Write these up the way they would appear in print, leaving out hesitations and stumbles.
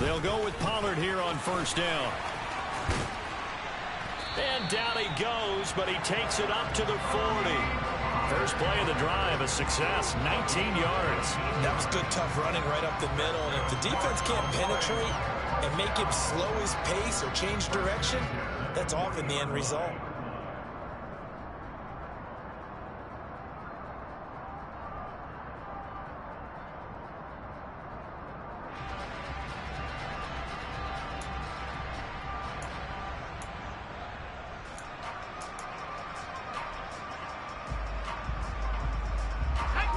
They'll go with Pollard here on first down. And down he goes, but he takes it up to the 40. First play of the drive, a success, 19 yards. That was good, tough running right up the middle. And if the defense can't penetrate and make him slow his pace or change direction, that's often the end result.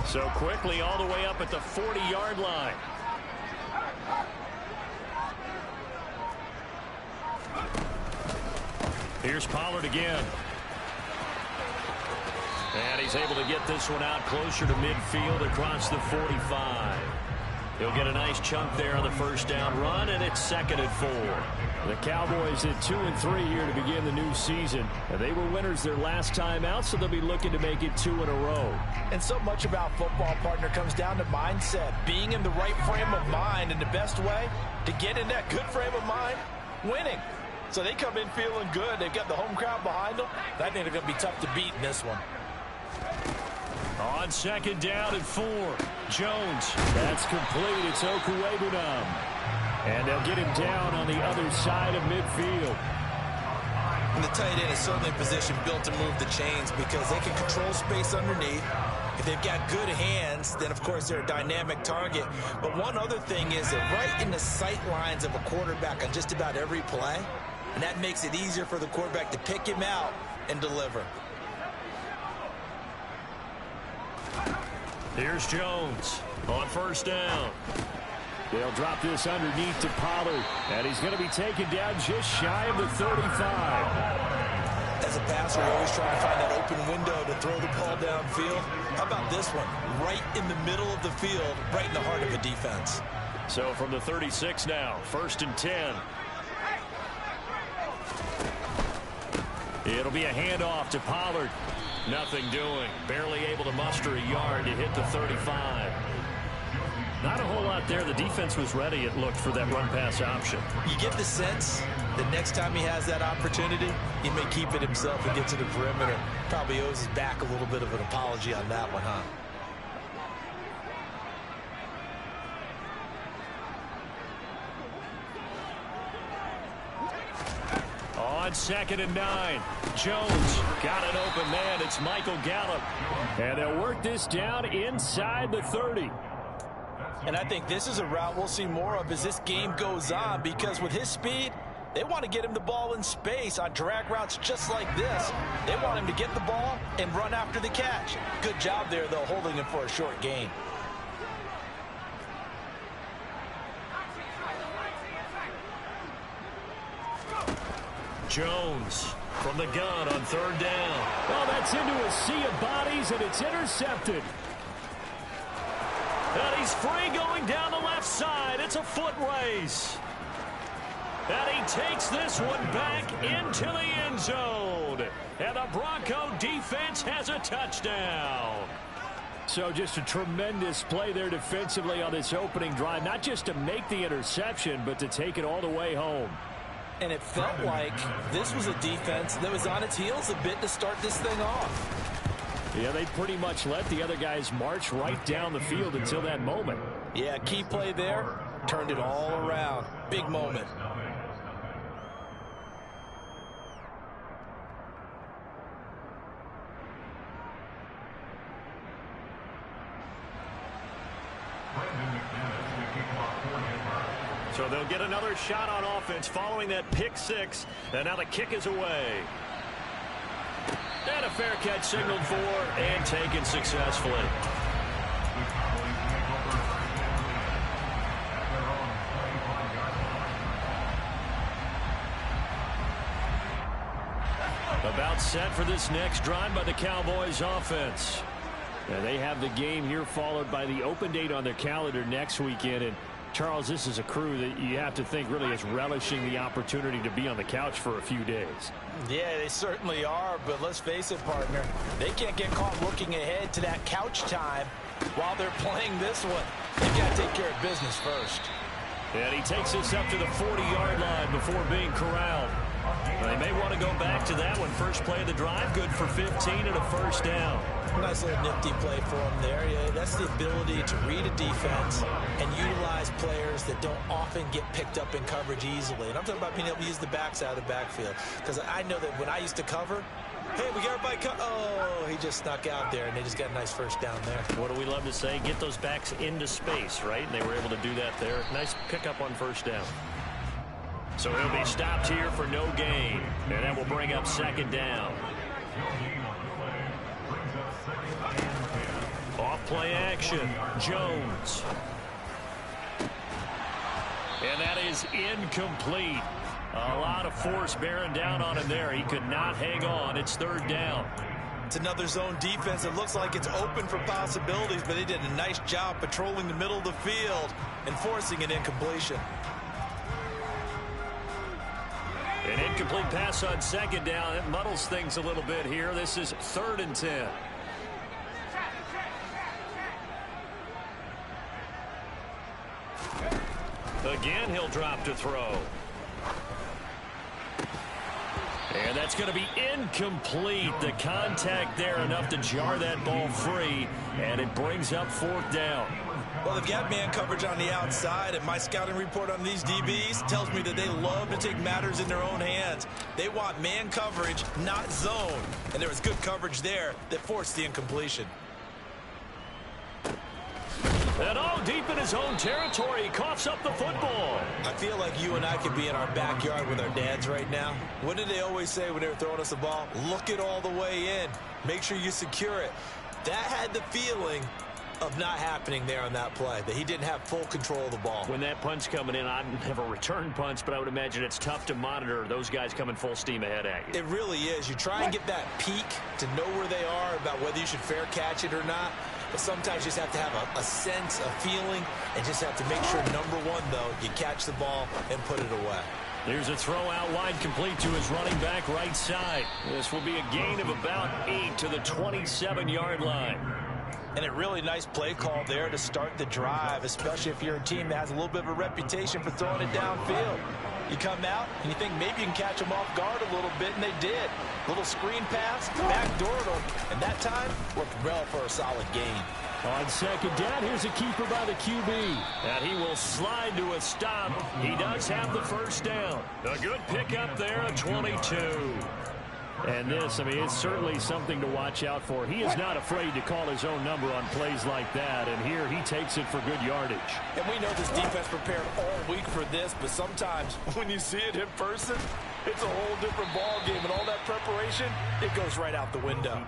So quickly all the way up at the 40-yard line. Here's Pollard again. And he's able to get this one out closer to midfield across the 45. He'll get a nice chunk there on the first down run, and it's 2nd and 4. The Cowboys at 2-3 here to begin the new season. And they were winners their last time out, so they'll be looking to make it 2 in a row. And so much about football, partner, comes down to mindset. Being in the right frame of mind, and the best way to get in that good frame of mind, winning. So they come in feeling good. They've got the home crowd behind them. I think they're going to be tough to beat in this one. On 2nd down and 4. Jones. That's complete. It's Okuwebunam. And they'll get him down on the other side of midfield. And the tight end is certainly a position built to move the chains because they can control space underneath. If they've got good hands, then, of course, they're a dynamic target. But one other thing is they're right in the sight lines of a quarterback on just about every play. And that makes it easier for the quarterback to pick him out and deliver. Here's Jones on first down. They'll drop this underneath to Pollard, and he's going to be taken down just shy of the 35. As a passer, you always try to find that open window to throw the ball downfield. How about this one? Right in the middle of the field, right in the heart of a defense. So from the 36 now, 1st and 10. It'll be a handoff to Pollard. Nothing doing. Barely able to muster a yard to hit the 35. Not a whole lot there. The defense was ready, it looked, for that run-pass option. You get the sense that next time he has that opportunity, he may keep it himself and get to the perimeter. Probably owes his back a little bit of an apology on that one, huh? On 2nd and 9, Jones got an open man. It's Michael Gallup. And they'll work this down inside the 30. And I think this is a route we'll see more of as this game goes on, because with his speed, they want to get him the ball in space on drag routes just like this. They want him to get the ball and run after the catch. Good job there, though, holding him for a short gain. Jones from the gun on 3rd down. Well, that's into a sea of bodies, and it's intercepted. And he's free going down the left side. It's a foot race. And he takes this one back into the end zone. And the Bronco defense has a touchdown. So just a tremendous play there defensively on this opening drive. Not just to make the interception, but to take it all the way home. And it felt like this was a defense that was on its heels a bit to start this thing off. Yeah, they pretty much let the other guys march right down the field until that moment. Yeah, key play there. Turned it all around. Big moment. So they'll get another shot on offense following that pick six. And now the kick is away. And a fair catch signaled for and taken successfully. About set for this next drive by the Cowboys offense. And they have the game here followed by the open date on their calendar next weekend. And Charles, this is a crew that you have to think really is relishing the opportunity to be on the couch for a few days. Yeah, they certainly are, but let's face it, partner. They can't get caught looking ahead to that couch time while they're playing this one. They've got to take care of business first. And he takes this up to the 40-yard line before being corralled. They may want to go back to that one. First play of the drive, good for 15 and a first down. Nice little nifty play for him there. Yeah, that's the ability to read a defense and utilize players that don't often get picked up in coverage easily. And I'm talking about being able to use the backside of the backfield. Because I know that when I used to cover, hey, we got everybody oh, he just snuck out there, and they just got a nice first down there. What do we love to say? Get those backs into space, right? And they were able to do that there. Nice pickup on first down. So he'll be stopped here for no gain. And that will bring up second down. Off play action. Jones. And that is incomplete. A lot of force bearing down on him there. He could not hang on. It's third down. It's another zone defense. It looks like it's open for possibilities, but they did a nice job patrolling the middle of the field and forcing an incompletion. An incomplete pass on second down. It muddles things a little bit here. This is 3rd and 10. Again, he'll drop to throw. And that's going to be incomplete. The contact there enough to jar that ball free, and it brings up 4th down. Well, they've got man coverage on the outside, and my scouting report on these DBs tells me that they love to take matters in their own hands. They want man coverage, not zone. And there was good coverage there that forced the incompletion. And deep in his own territory, he coughs up the football. I feel like you and I could be in our backyard with our dads right now. What did they always say when they were throwing us the ball? Look it all the way in. Make sure you secure it. That had the feeling of not happening there on that play, that he didn't have full control of the ball. When that punch coming in, I'd have a return punch, but I would imagine it's tough to monitor those guys coming full steam ahead at you. It really is. You try and get that peek to know where they are, about whether you should fair catch it or not. But sometimes you just have to have a sense, a feeling, and just have to make sure, number one, though, you catch the ball and put it away. There's a throw out wide complete to his running back right side. This will be a gain of about 8 to the 27-yard line. And a really nice play call there to start the drive, especially if you're a team that has a little bit of a reputation for throwing it downfield. You come out and you think maybe you can catch them off guard a little bit, and they did. Little screen pass, backdoored them, and that time worked well for a solid gain. On second down, here's a keeper by the QB. And he will slide to a stop. He does have the first down. A good pickup there at 22. And this, I mean, it's certainly something to watch out for. He is not afraid to call his own number on plays like that. And here he takes it for good yardage. And we know this defense prepared all week for this, but sometimes when you see it in person, it's a whole different ball game. And all that preparation, it goes right out the window.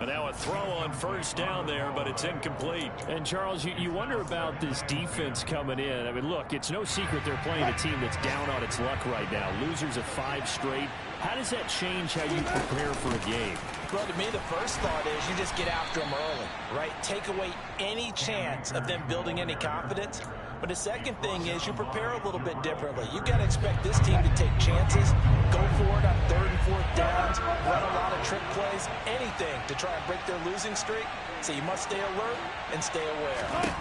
And now a throw on first down there, but it's incomplete. And, Charles, you wonder about this defense coming in. I mean, look, it's no secret they're playing a team that's down on its luck right now. Losers of 5 straight. How does that change how you prepare for a game? Well, to me, the first thought is you just get after them early, right? Take away any chance of them building any confidence. But the second thing is you prepare a little bit differently. You've got to expect this team to take chances, go for it on 3rd and 4th downs, run a lot of trick plays, anything to try and break their losing streak. So you must stay alert and stay aware.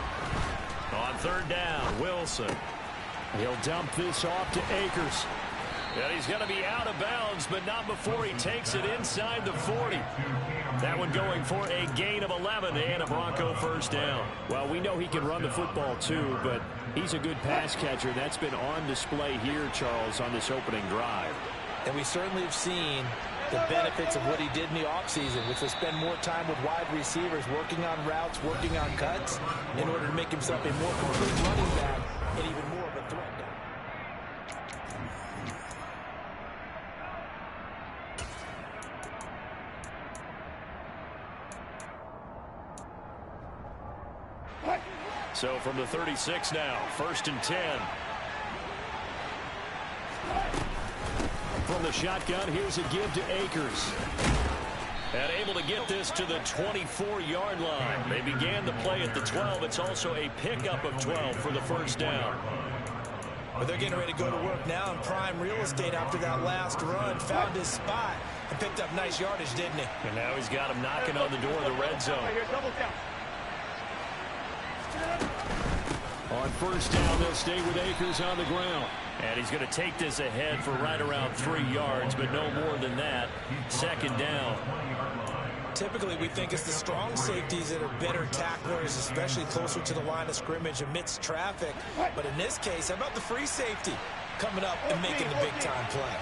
On 3rd down, Wilson. He'll dump this off to Akers. And he's going to be out of bounds, but not before he takes it inside the 40. That one going for a gain of 11 and a Bronco first down. Well, we know he can run the football too, but he's a good pass catcher. That's been on display here, Charles, on this opening drive. And we certainly have seen the benefits of what he did in the offseason, which was spend more time with wide receivers, working on routes, working on cuts, in order to make himself a more complete running back and even more of a threat. So from the 36 now, 1st and 10. From the shotgun, here's a give to Akers. And able to get this to the 24-yard line. They began the play at the 12. It's also a pickup of 12 for the first down. But they're getting ready to go to work now in prime real estate after that last run. Found his spot and picked up nice yardage, didn't he? And now he's got him knocking on the door of the red zone. On first down, they'll stay with Akers on the ground. And he's going to take this ahead for right around 3 yards, but no more than that. Second down. Typically, we think it's the strong safeties that are better tacklers, especially closer to the line of scrimmage amidst traffic. But in this case, how about the free safety coming up and making the big-time play?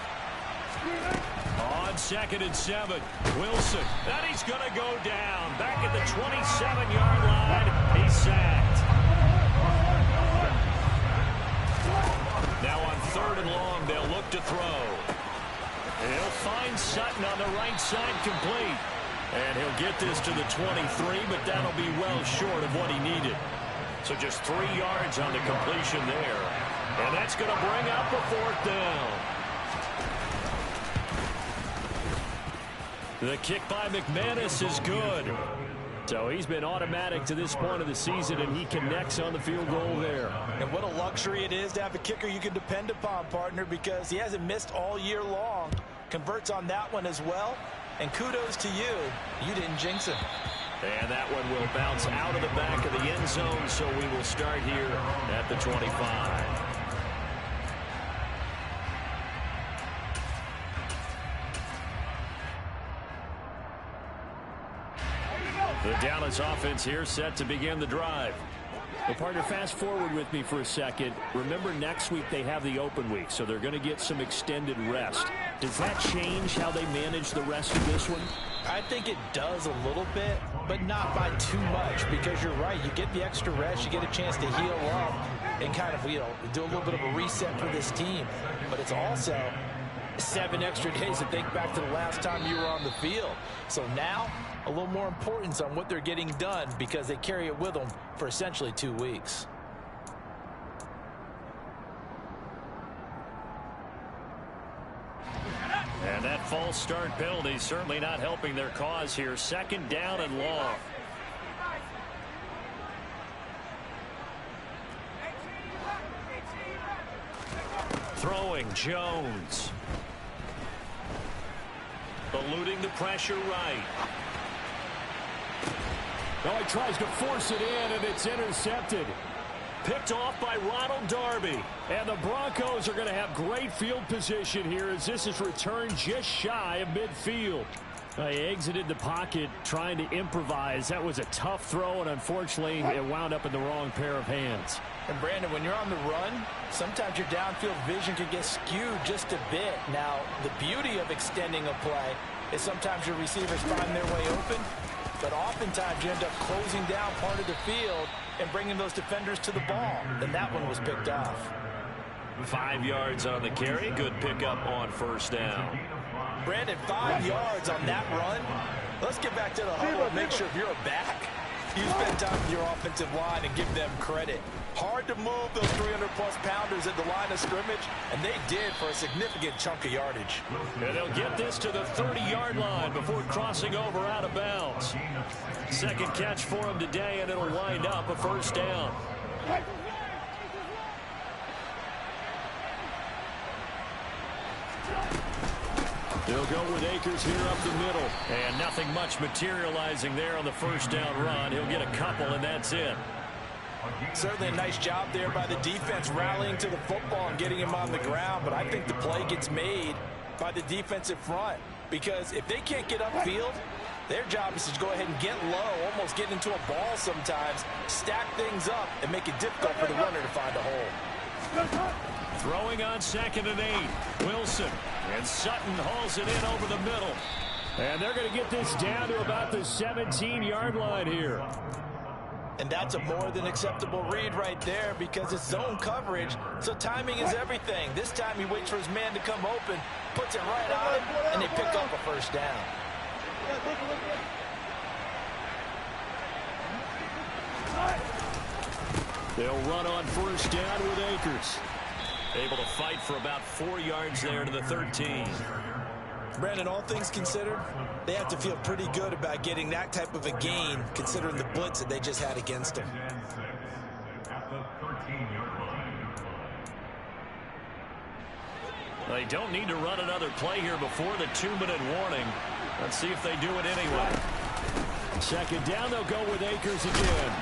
On 2nd and 7, Wilson. And he's going to go down. Back at the 27-yard line. He's sacked. Now on 3rd and long, they'll look to throw. He'll find Sutton on the right side, complete. And he'll get this to the 23, but that'll be well short of what he needed. So just 3 yards on the completion there. And that's going to bring up a 4th down. The kick by McManus is good. So he's been automatic to this point of the season, and he connects on the field goal there. And what a luxury it is to have a kicker you can depend upon, partner, because he hasn't missed all year long. Converts on that one as well. And kudos to you. You didn't jinx him. And that one will bounce out of the back of the end zone, so we will start here at the 25. The Dallas offense here set to begin the drive. Well, partner, fast forward with me for a second. Remember, next week they have the open week, so they're going to get some extended rest. Does that change how they manage the rest of this one? I think it does a little bit, but not by too much, because you're right. You get the extra rest, you get a chance to heal up and kind of, do a little bit of a reset for this team. But it's also 7 extra days to think back to the last time you were on the field. So now, a little more importance on what they're getting done, because they carry it with them for essentially 2 weeks. And that false start penalty certainly not helping their cause here. 2nd down and long. Throwing Jones. Eluding the pressure right. Now he tries to force it in, and it's intercepted. Picked off by Ronald Darby. And the Broncos are going to have great field position here as this is returned just shy of midfield. He exited the pocket trying to improvise. That was a tough throw, and unfortunately it wound up in the wrong pair of hands. And Brandon, when you're on the run, sometimes your downfield vision can get skewed just a bit. Now, the beauty of extending a play is sometimes your receivers find their way open, but oftentimes you end up closing down part of the field and bringing those defenders to the ball. And that one was picked off. 5 yards on the carry. Good pickup on 1st down. Brandon, 5 yards on that run. Let's get back to the huddle and make sure if you're a back, you spend time with your offensive line and give them credit. Hard to move those 300-plus pounders at the line of scrimmage, and they did for a significant chunk of yardage. And they'll get this to the 30-yard line before crossing over out of bounds. 2nd catch for him today, and it'll wind up a 1st down. They'll go with Akers here up the middle. And nothing much materializing there on the 1st down run. He'll get a couple, and that's it. Certainly a nice job there by the defense rallying to the football and getting him on the ground. But I think the play gets made by the defensive front, because if they can't get upfield, their job is to go ahead and get low, almost get into a ball sometimes, stack things up, and make it difficult for the runner to find a hole. Throwing on 2nd and 8. Wilson. And Sutton hauls it in over the middle. And they're going to get this down to about the 17-yard line here. And that's a more than acceptable read right there, because it's zone coverage, so timing is everything. This time he waits for his man to come open, puts it right on him, and they pick up a 1st down. They'll run on 1st down with Akers. Able to fight for about 4 yards there to the 13. Brandon, all things considered, they have to feel pretty good about getting that type of a gain, considering the blitz that they just had against them. They don't need to run another play here before the 2-minute warning. Let's see if they do it anyway. 2nd down, they'll go with Akers again.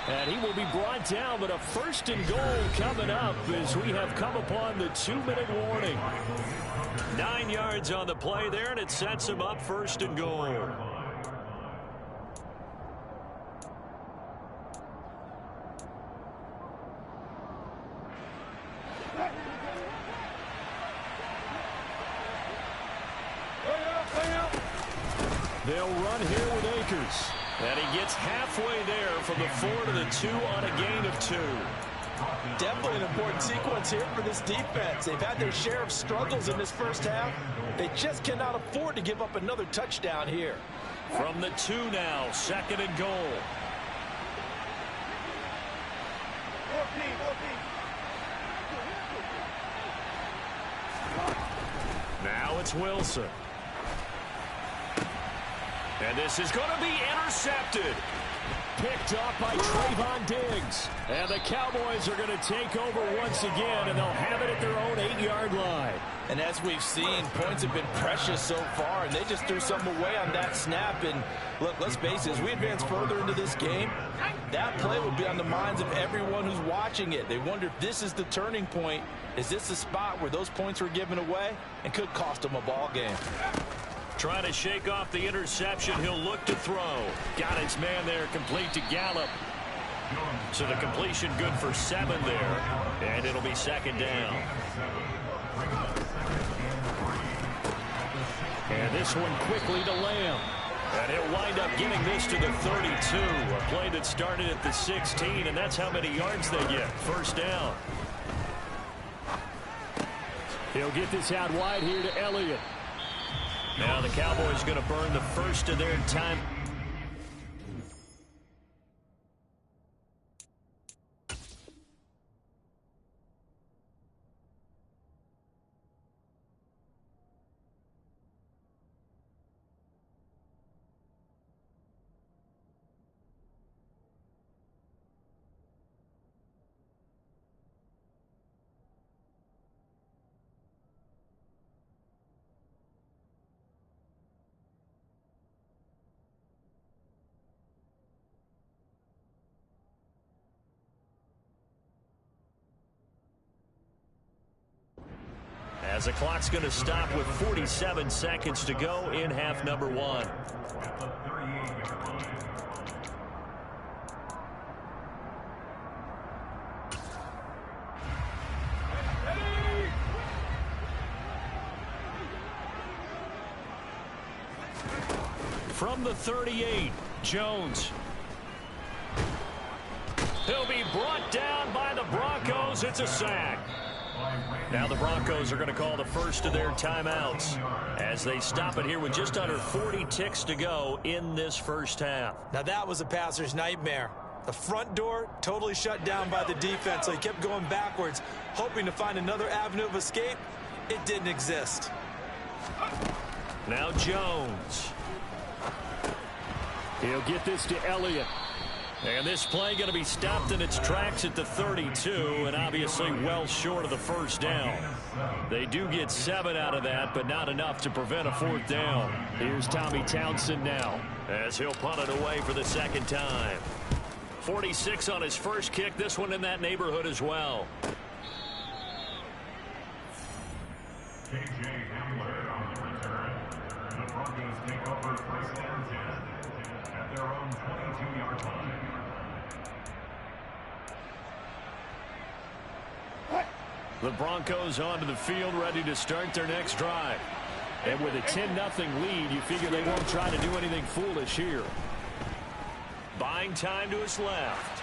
And he will be brought down, but a first and goal coming up as we have come upon the 2-minute warning. 9 yards on the play there, and it sets him up first and goal. They'll run here with Akers. And he gets halfway there from the 4 to the 2 on a gain of 2. Definitely an important sequence here for this defense. They've had their share of struggles in this first half. They just cannot afford to give up another touchdown here. From the 2 now, 2nd and goal. Now it's Wilson. And this is going to be intercepted. Picked off by Trayvon Diggs. And the Cowboys are going to take over once again, and they'll have it at their own 8-yard line. And as we've seen, points have been precious so far, and they just threw some away on that snap. And look, let's face it, as we advance further into this game, that play will be on the minds of everyone who's watching it. They wonder if this is the turning point. Is this the spot where those points were given away and could cost them a ball game? Trying to shake off the interception. He'll look to throw. Got his man there, complete to Gallup. So the completion good for 7 there. And it'll be 2nd down. And this one quickly to Lamb. And he'll wind up getting this to the 32. A play that started at the 16, and that's how many yards they get. First down. He'll get this out wide here to Elliott. Now the Cowboys going to burn the first of their time. As the clock's going to stop with 47 seconds to go in half number 1. From the 38, Jones. He'll be brought down by the Broncos. It's a sack. Now the Broncos are going to call the first of their timeouts as they stop it here with just under 40 ticks to go in this first half. Now that was a passer's nightmare. The front door totally shut down by the defense, so he kept going backwards, hoping to find another avenue of escape. It didn't exist. Now Jones. He'll get this to Elliott. And this play going to be stopped in its tracks at the 32, and obviously well short of the first down. They do get 7 out of that, but not enough to prevent a 4th down. Here's Tommy Townsend now as he'll punt it away for the 2nd time. 46 on his first kick, this one in that neighborhood as well. The Broncos take over first and 10 at their own 22-yard line. The Broncos onto the field, ready to start their next drive. And with a 10-0 lead, you figure they won't try to do anything foolish here. Buying time to his left.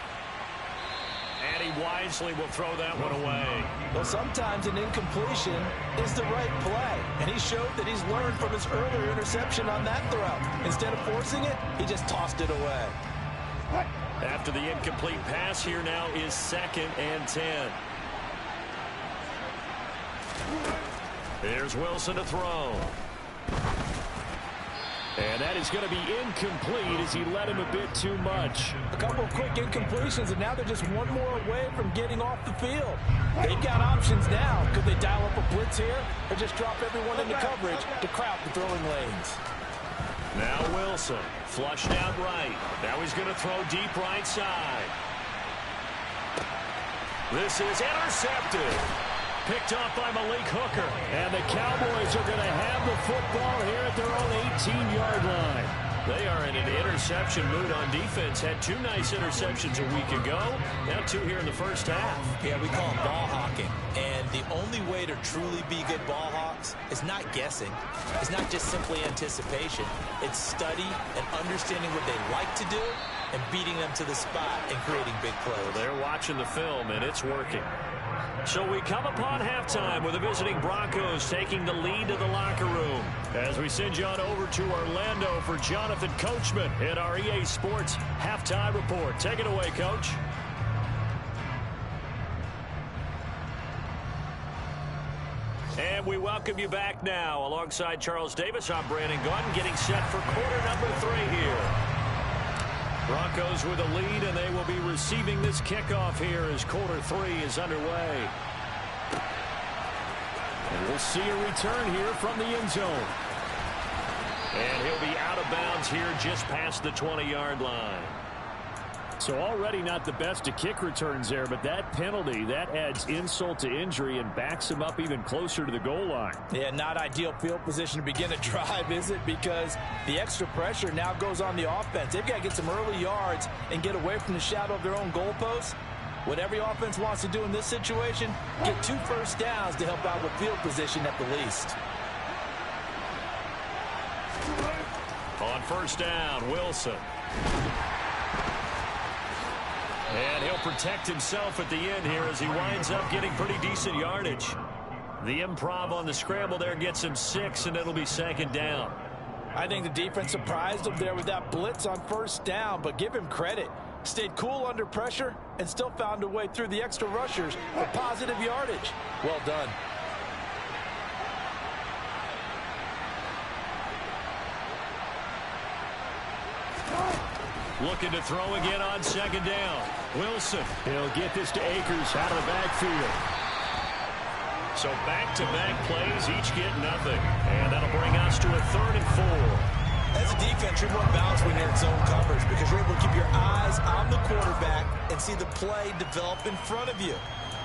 And he wisely will throw that one away. Well, sometimes an incompletion is the right play. And he showed that he's learned from his earlier interception on that throw. Instead of forcing it, he just tossed it away. After the incomplete pass, here now is 2nd and 10. Here's Wilson to throw. And that is going to be incomplete as he led him a bit too much. A couple of quick incompletions, and now they're just one more away from getting off the field. They've got options now. Could they dial up a blitz here or just drop everyone into coverage to crowd the throwing lanes? Now Wilson, flushed out right. Now he's going to throw deep right side. This is intercepted. Picked off by Malik Hooker. And the Cowboys are going to have the football here at their own 18-yard line. They are in an interception mood on defense. Had 2 nice interceptions a week ago. Now 2 here in the first half. Yeah, we call them ball hawking. And the only way to truly be good ball hawks is not guessing. It's not just simply anticipation. It's study and understanding what they like to do and beating them to the spot and creating big plays. Well, they're watching the film, and it's working. So we come upon halftime with the visiting Broncos taking the lead to the locker room. As we send you on over to Orlando for Jonathan Coachman in our EA Sports Halftime Report. Take it away, Coach. And we welcome you back now. Alongside Charles Davis, I'm Brandon Gaudin, getting set for quarter number 3 here. Broncos with a lead, and they will be receiving this kickoff here as quarter 3 is underway. And we'll see a return here from the end zone. And he'll be out of bounds here just past the 20-yard line. So already not the best of kick returns there, but that penalty, that adds insult to injury and backs him up even closer to the goal line. Yeah, not ideal field position to begin a drive, is it? Because the extra pressure now goes on the offense. They've got to get some early yards and get away from the shadow of their own goalposts. What every offense wants to do in this situation, get 2 first downs to help out with field position at the least. On first down, Wilson. And he'll protect himself at the end here as he winds up getting pretty decent yardage. The improv on the scramble there gets him 6, and it'll be 2nd down. I think the defense surprised him there with that blitz on first down, but give him credit. Stayed cool under pressure and still found a way through the extra rushers for positive yardage. Well done. Looking to throw again on 2nd down. Wilson. He'll get this to Akers out of the backfield. So back-to-back plays, each get nothing. And that'll bring us to a 3rd and 4. As a defense, you're more balanced when you're in zone coverage because you're able to keep your eyes on the quarterback and see the play develop in front of you.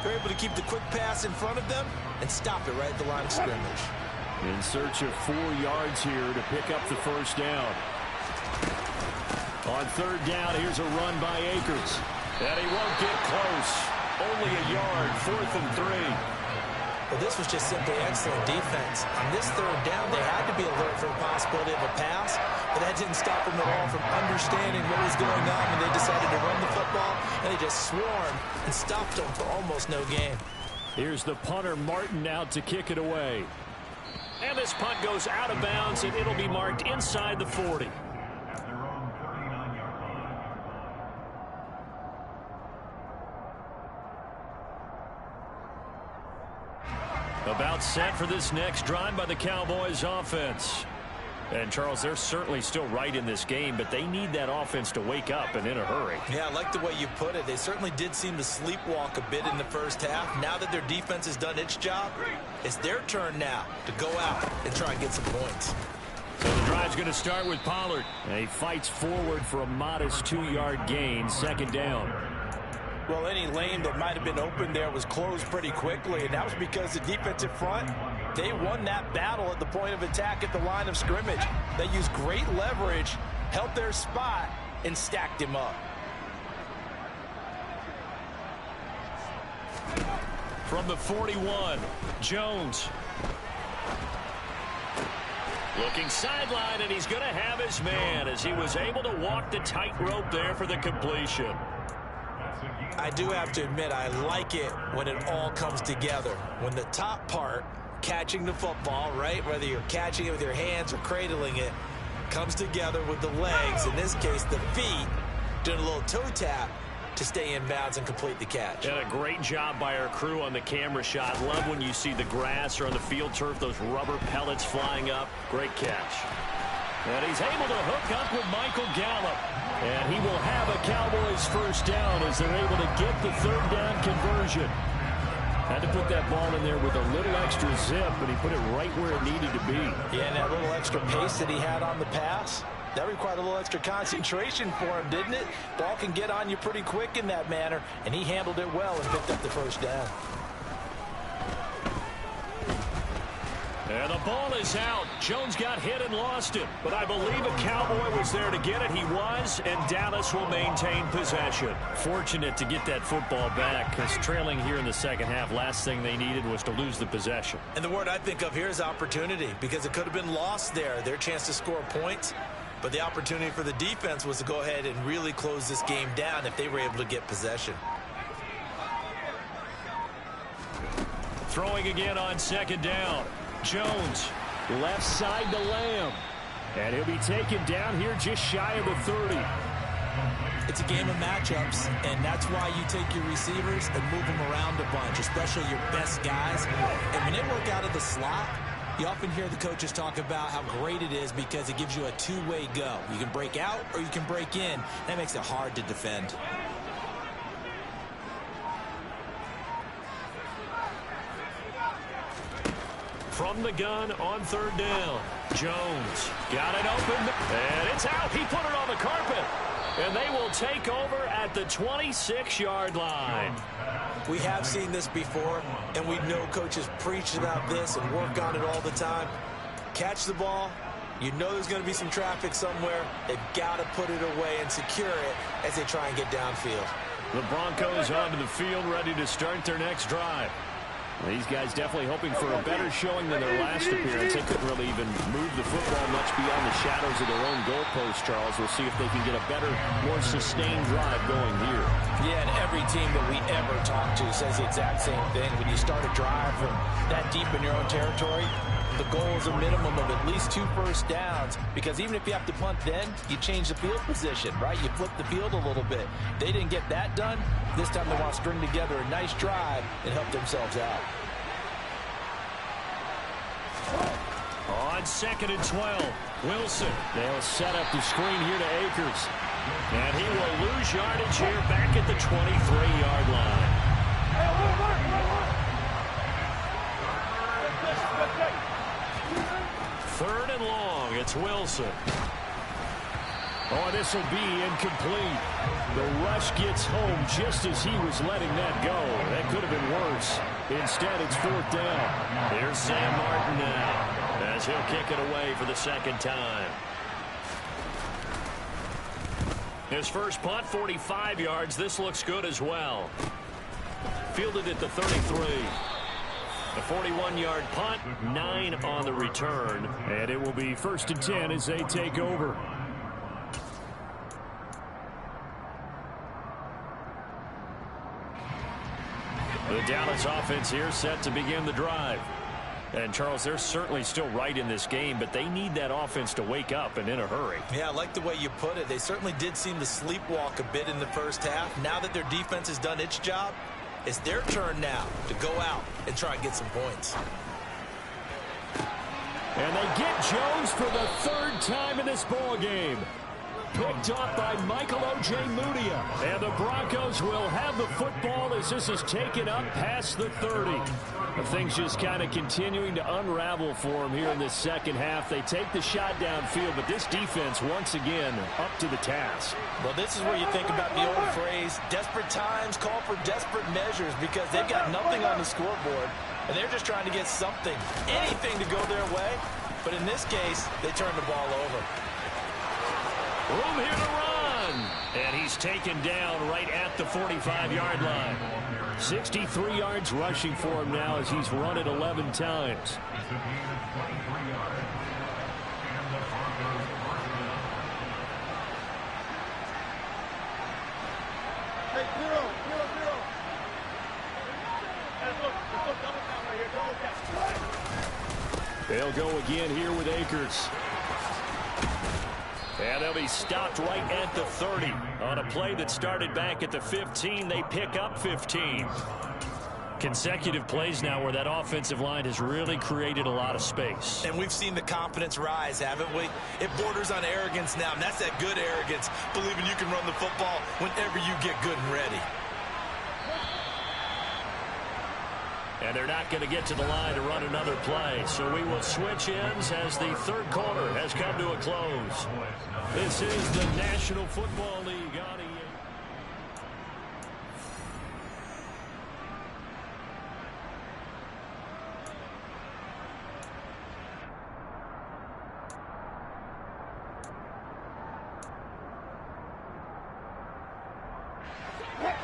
You're able to keep the quick pass in front of them and stop it right at the line of scrimmage. In search of 4 yards here to pick up the first down. On 3rd down, here's a run by Akers. And he won't get close. Only a yard, 4th and 3. Well, this was just simply excellent defense. On this 3rd down, they had to be alert for the possibility of a pass, but that didn't stop them at all from understanding what was going on when they decided to run the football, and they just swarmed and stopped them for almost no gain. Here's the punter, Martin, out to kick it away. And this punt goes out of bounds, and it'll be marked inside the 40. About set for this next drive by the Cowboys offense. And, Charles, they're certainly still right in this game, but they need that offense to wake up and in a hurry. Yeah, I like the way you put it. They certainly did seem to sleepwalk a bit in the first half. Now that their defense has done its job, it's their turn now to go out and try and get some points. So the drive's going to start with Pollard. And he fights forward for a modest 2-yard gain, 2nd down. Well, any lane that might have been open there was closed pretty quickly, and that was because the defensive front, they won that battle at the point of attack at the line of scrimmage. They used great leverage, held their spot, and stacked him up. From the 41, Jones. Looking sideline, and he's going to have his man as he was able to walk the tightrope there for the completion. I do have to admit, I like it when it all comes together. When the top part, catching the football, right, whether you're catching it with your hands or cradling it, comes together with the legs, in this case the feet, doing a little toe tap to stay in bounds and complete the catch. And a great job by our crew on the camera shot. Love when you see the grass or on the field turf, those rubber pellets flying up. Great catch. And he's able to hook up with Michael Gallup. And he will have a Cowboys first down as they're able to get the 3rd down conversion. Had to put that ball in there with a little extra zip, but he put it right where it needed to be. Yeah, and that little extra pace that he had on the pass That required a little extra concentration for him, didn't it? Ball can get on you pretty quick in that manner, and he handled it well and picked up the first down. And the ball is out. Jones got hit and lost it. But I believe a Cowboy was there to get it. He was, and Dallas will maintain possession. Fortunate to get that football back, because trailing here in the second half, last thing they needed was to lose the possession. And the word I think of here is opportunity, because it could have been lost there. Their chance to score points. But the opportunity for the defense was to go ahead and really close this game down if they were able to get possession. Throwing again on second down. Jones, left side to Lamb. And he'll be taken down here just shy of the 30. It's a game of matchups, and that's why you take your receivers and move them around a bunch, especially your best guys. And when they work out of the slot, you often hear the coaches talk about how great it is because it gives you a two-way go. You can break out or you can break in. That makes it hard to defend. From the gun on third down. Jones got it open, and it's out. He put it on the carpet. And they will take over at the 26-yard line. We have seen this before, and we know coaches preach about this and work on it all the time. Catch the ball. You know there's going to be some traffic somewhere. They've got to put it away and secure it as they try and get downfield. The Broncos onto the field, ready to start their next drive. These guys definitely hoping for a better showing than their last appearance. They couldn't really even move the football much beyond the shadows of their own goalpost, Charles. We'll see if they can get a better, more sustained drive going here. Yeah, and every team that we ever talk to says the exact same thing. When you start a drive from that deep in your own territory, the goal is a minimum of at least 2 first downs, because even if you have to punt then, you change the field position, right? You flip the field a little bit. They didn't get that done. This time they want to string together a nice drive and help themselves out. On 2nd and 12, Wilson. They'll set up the screen here to Akers. And he will lose yardage here back at the 23-yard line. Third and long, it's Wilson. Oh, this will be incomplete. The rush gets home just as he was letting that go. That could have been worse. Instead, it's 4th down. Here's Sam Martin now, as he'll kick it away for the second time. His first punt, 45 yards. This looks good as well. Fielded at the 33. A 41-yard punt, 9 on the return. And it will be 1st and 10 as they take over. The Dallas offense here set to begin the drive. And, Charles, they're certainly still right in this game, but they need that offense to wake up and in a hurry. Yeah, I like the way you put it. They certainly did seem to sleepwalk a bit in the first half. Now that their defense has done its job, it's their turn now to go out and try and get some points. And they get Jones for the 3rd time in this ball game. Picked off by Michael O.J. Mudia. And the Broncos will have the football as this is taken up past the 30. Things just kind of continuing to unravel for them here in this second half. They take the shot downfield, but this defense once again up to the task. Well, this is where you think about the old phrase, desperate times call for desperate measures, because they've got nothing on the scoreboard, and they're just trying to get something, anything to go their way. But in this case, they turn the ball over. Room here to run. And he's taken down right at the 45-yard line. 63 yards rushing for him now as he's run it 11 times. They'll go again here with Akers. And they'll be stopped right at the 30. On a play that started back at the 15, they pick up 15. Consecutive plays now where that offensive line has really created a lot of space. And we've seen the confidence rise, haven't we? It borders on arrogance now, and that's that good arrogance, believing you can run the football whenever you get good and ready. And they're not going to get to the line to run another play. So we will switch ends as the third quarter has come to a close. This is the National Football League on EA.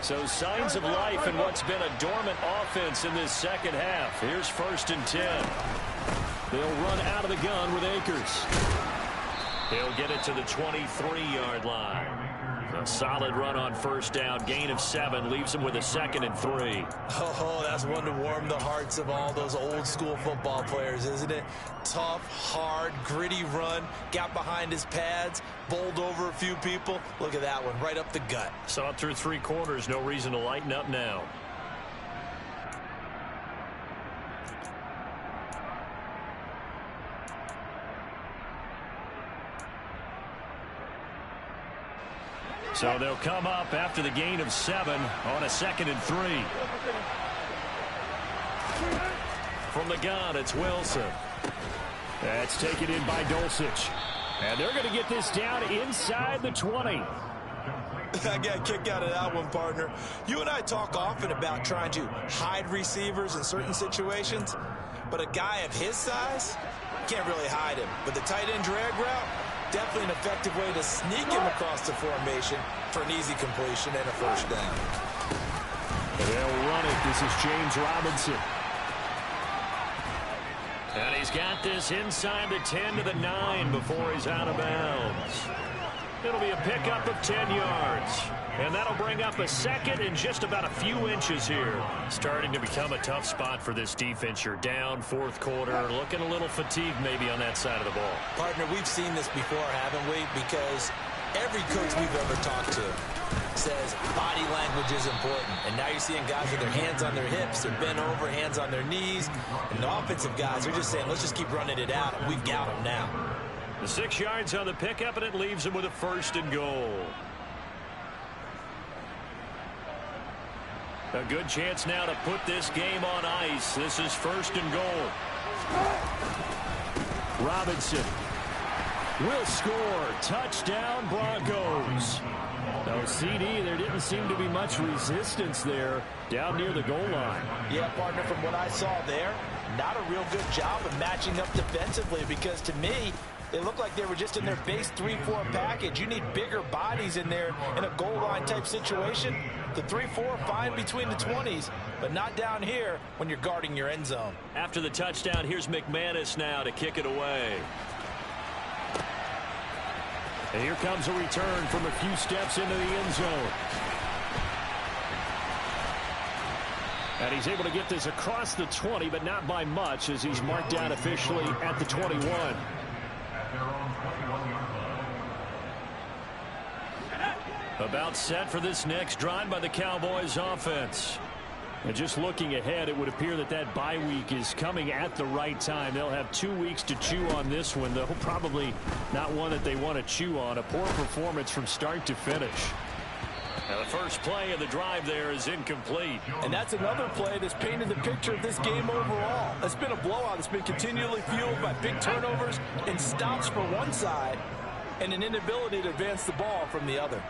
So signs of life in what's been a dormant offense in this second half. Here's 1st and 10. They'll run out of the gun with Akers. He'll get it to the 23-yard line. A solid run on 1st down. Gain of 7 leaves him with a 2nd and 3. Oh, that's one to warm the hearts of all those old school football players, isn't it? Tough, hard, gritty run. Got behind his pads, bowled over a few people. Look at that one, right up the gut. Saw it through 3 quarters. No reason to lighten up now. So they'll come up after the gain of 7 on a 2nd and 3. From the gun, it's Wilson. That's taken in by Dulcich. And they're going to get this down inside the 20. I got a kick out of that one, partner. You and I talk often about trying to hide receivers in certain situations, but a guy of his size, can't really hide him. But the tight end drag route, definitely an effective way to sneak him across the formation for an easy completion and a 1st down. They'll run it. This is James Robinson. And he's got this inside the 10 to the 9 before he's out of bounds. It'll be a pickup of 10 yards. And that'll bring up a 2nd and just about a few inches here. Starting to become a tough spot for this defense. You're down 4th quarter. Looking a little fatigued maybe on that side of the ball. Partner, we've seen this before, haven't we? Because every coach we've ever talked to says body language is important. And now you're seeing guys with their hands on their hips. They're bent over, hands on their knees. And the offensive guys are just saying, let's just keep running it out. We've got them now. The 6 yards on the pickup, and it leaves him with a 1st and goal. A good chance now to put this game on ice. This is 1st and goal. Robinson will score. Touchdown, Broncos. No, CD, there didn't seem to be much resistance there down near the goal line. Yeah, partner, from what I saw there, not a real good job of matching up defensively, because to me, they looked like they were just in their base 3-4 package. You need bigger bodies in there in a goal line type situation. The 3-4 fine between the 20s, but not down here when you're guarding your end zone. After the touchdown, here's McManus now to kick it away. And here comes a return from a few steps into the end zone. And he's able to get this across the 20, but not by much, as he's marked down officially at the 21. About set for this next drive by the Cowboys offense. And just looking ahead, it would appear that that bye week is coming at the right time. They'll have 2 weeks to chew on this one, though probably not one that they want to chew on. A poor performance from start to finish. Now the first play of the drive there is incomplete. And that's another play that's painted the picture of this game overall. It's been a blowout. It's been continually fueled by big turnovers and stops for one side and an inability to advance the ball from the other.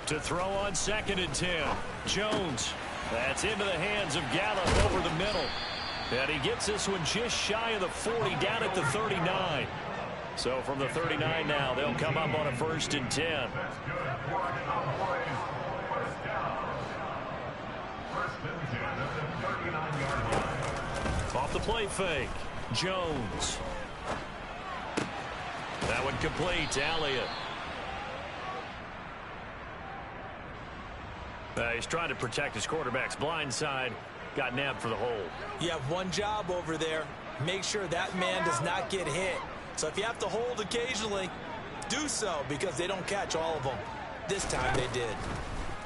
To throw on 2nd and 10. Jones. That's into the hands of Gallup over the middle. And he gets this one just shy of the 40, down at the 39. So from the 39 now, they'll come up on a 1st and 10. Off the play fake. Jones. That one complete. Elliott. He's trying to protect his quarterback's blind side. Got nabbed for the hold. You have one job over there. Make sure that man does not get hit. So if you have to hold occasionally, do so, because they don't catch all of them. This time they did.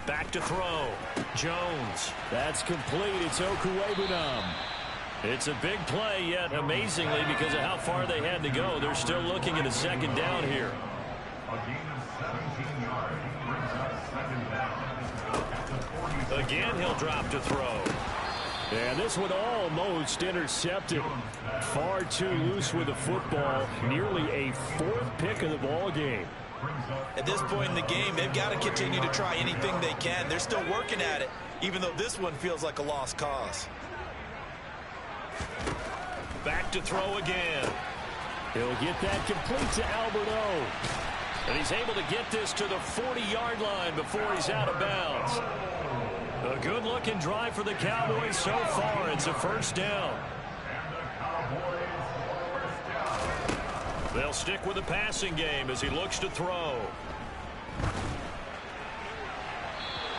Back to throw. Jones. That's complete. It's Okuwebunam. It's a big play, yet amazingly, because of how far they had to go, they're still looking at a 2nd down here. A gain of 17 yards brings up 2nd down at the 47. Again, he'll drop to throw. And this one almost intercepted. Far too loose with the football. Nearly a fourth pick of the ball game. At this point in the game, they've got to continue to try anything they can. They're still working at it, even though this one feels like a lost cause. Back to throw again. He'll get that complete to Alberto. And he's able to get this to the 40-yard line before he's out of bounds. A good-looking drive for the Cowboys so far. It's a first down. They'll stick with the passing game as he looks to throw.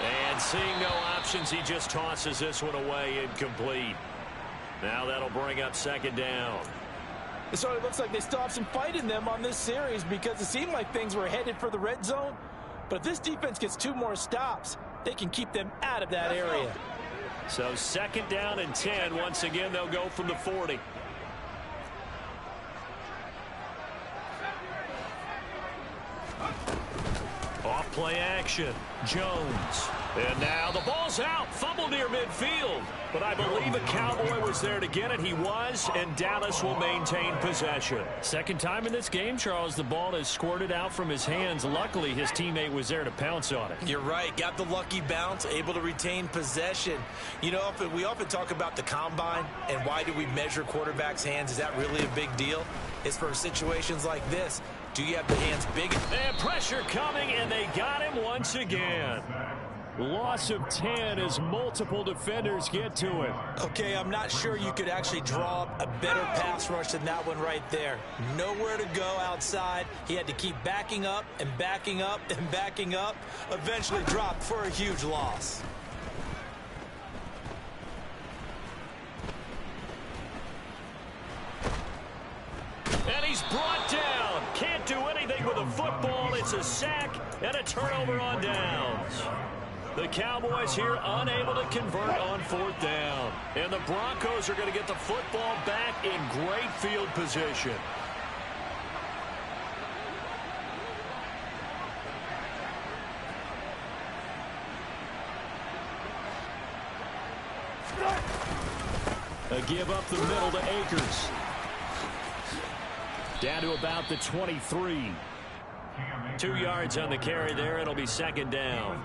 And seeing no options, he just tosses this one away incomplete. Now that'll bring up second down. It sort of looks like they still have some fight in them on this series because it seemed like things were headed for the red zone. But if this defense gets 2 more stops, they can keep them out of that area. So second down and 10. Once again, they'll go from the 40. Off play action. Jones. And now the ball's out. Fumble near midfield. But I believe a Cowboy was there to get it. He was, and Dallas will maintain possession. Second time in this game, Charles, the ball has squirted out from his hands. Luckily, his teammate was there to pounce on it. You're right. Got the lucky bounce, able to retain possession. You know, we often talk about the combine and why do we measure quarterbacks' hands. Is that really a big deal? It's for situations like this. Do you have the hands big? And pressure coming, and they got him once again. Loss of 10 as multiple defenders get to him. Okay, I'm not sure you could actually draw up a better pass rush than that one right there. Nowhere to go outside. He had to keep backing up and backing up and backing up. Eventually dropped for a huge loss. And he's brought down. Can't do anything with a football. It's a sack and a turnover on downs. The Cowboys here unable to convert on fourth down. And the Broncos are going to get the football back in great field position. A give up the middle to Akers. Down to about the 23. 2 yards on the carry there. It'll be second down.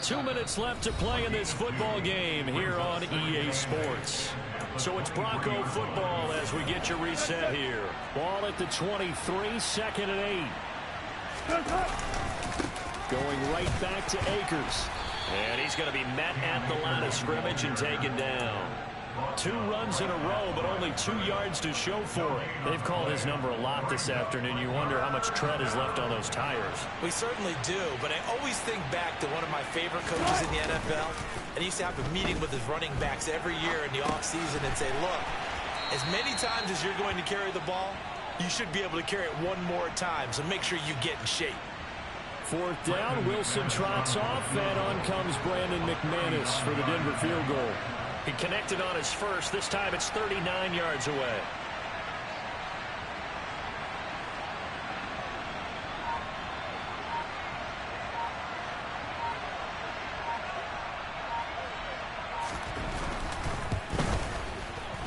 2 minutes left to play in this football game here on EA Sports. So it's Bronco football as we get your reset here. Ball at the 23, second and 8. Going right back to Akers. And he's going to be met at the line of scrimmage and taken down. 2 runs in a row, but only 2 yards to show for it. They've called his number a lot this afternoon. You wonder how much tread is left on those tires. We certainly do, but I always think back to one of my favorite coaches in the NFL. And he used to have a meeting with his running backs every year in the offseason and say, look, as many times as you're going to carry the ball, you should be able to carry it one more time, so make sure you get in shape. Fourth down, Wilson trots off, and on comes Brandon McManus for the Denver field goal. He connected on his first. This time it's 39 yards away.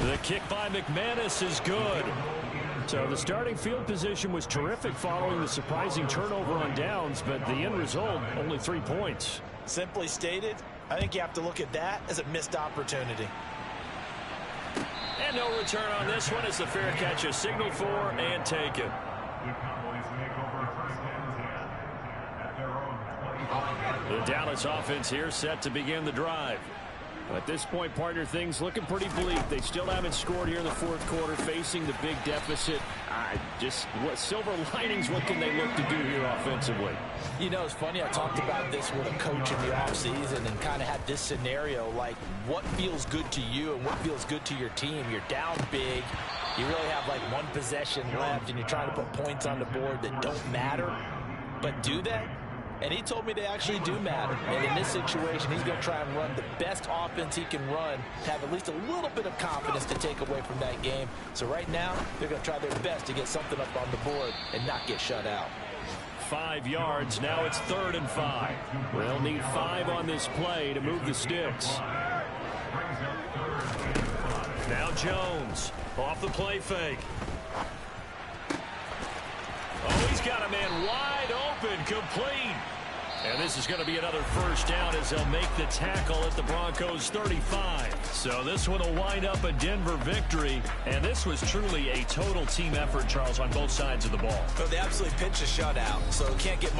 The kick by McManus is good. So the starting field position was terrific following the surprising turnover on downs, but the end result, only 3 points. Simply stated, I think you have to look at that as a missed opportunity. And no return on this one as the fair catch is signaled for and taken. The Cowboys make over first and 10 at their own 20. The Dallas offense here set to begin the drive. At this point, partner, things looking pretty bleak. They still haven't scored here in the fourth quarter, facing the big deficit. What silver linings, what can they look to do here offensively? You know, it's funny, I talked about this with a coach in the offseason and kind of had this scenario, like what feels good to you and what feels good to your team. You're down big. You really have like 1 possession left, and you're trying to put points on the board that don't matter. But do that? And he told me they actually do matter. And in this situation, he's going to try and run the best offense he can run to have at least a little bit of confidence to take away from that game. So right now, they're going to try their best to get something up on the board and not get shut out. 5 yards. Now it's 3rd and 5. They'll need 5 on this play to move the sticks. Now Jones off the play fake. Oh, he's got a man wide open, complete. And this is going to be another first down as they'll make the tackle at the Broncos 35. So this one will wind up a Denver victory. And this was truly a total team effort, Charles, on both sides of the ball. So they absolutely pitched a shutout, so can't get much